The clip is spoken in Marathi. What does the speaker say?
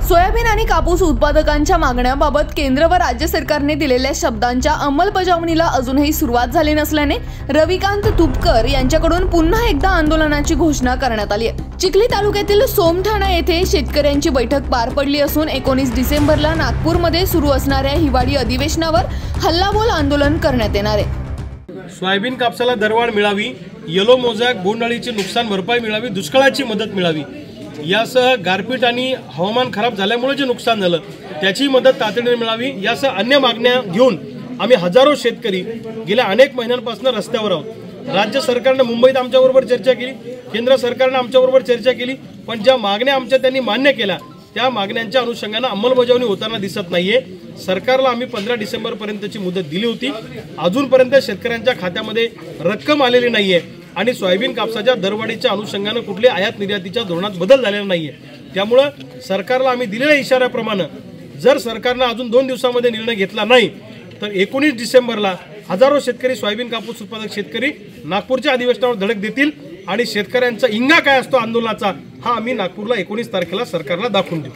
सोयाबीन आणि कापूस उत्पादकांच्या मागण्यांबाबत केंद्र व राज्य सरकारने दिलेल्या शब्दांच्या अंमलबजावणीला अजूनही सुरुवात झाली नसल्याने रविकांत तुपकर यांच्याकडून पुन्हा एकदा आंदोलनाची घोषणा करण्यात आली आहे। चिखली तालुक्यातील सोमठाणा येथे शेतकऱ्यांची बैठक पार पडली असून 19 डिसेंबरला नागपूरमध्ये सुरू असणाऱ्या हिवाळी अधिवेशनावर हल्लाबोल आंदोलन करण्यात येणार आहे। सोयाबीन कापसाला दरवाढ मिळावी, येलो मोझॅक बोंडअळीची नुकसान भरपाई मिळावी, दुष्काळाची मदत मिळावी, यासह गारपीट आणि हवामान खराब झाल्यामुळे जे नुकसान झालं त्याची मदत तातडीने मिळावी, यासह अन्य मागण्या घेऊन आम्ही हजारो शेतकरी गेल्या अनेक महिन्यांपासून रस्त्यावर आहोत। राज्य सरकारने मुंबईत आमच्याबरोबर चर्चा केली, केंद्र सरकारने आमच्याबरोबर चर्चा केली, पण ज्या मागण्या आमच्या त्यांनी मान्य केल्या त्या मागण्यांच्या अनुषंगाने अंमलबजावणी होताना दिसत नाहीये। सरकारला आम्ही 15 डिसेंबरपर्यंतची मुदत दिली होती, अजूनपर्यंत शेतकऱ्यांच्या खात्यामध्ये रक्कम आलेली नाहीये आणि सोयाबीन कापसाच्या दरवाढीच्या अनुषंगाने कुठल्या आयात निर्यातीच्या धोरणात बदल झालेला नाहीये। त्यामुळे सरकारला आम्ही दिलेल्या इशाऱ्याप्रमाणे जर सरकारने अजून 2 दिवसांमध्ये निर्णय घेतला नाही तर 19 डिसेंबरला हजारो शेतकरी सोयाबीन कापूस उत्पादक शेतकरी नागपूरच्या अधिवेशनावर धडक देतील आणि शेतकऱ्यांचा इंगा काय असतो आंदोलनाचा हा आम्ही नागपूरला 19 तारखेला सरकारला दाखवून देऊ।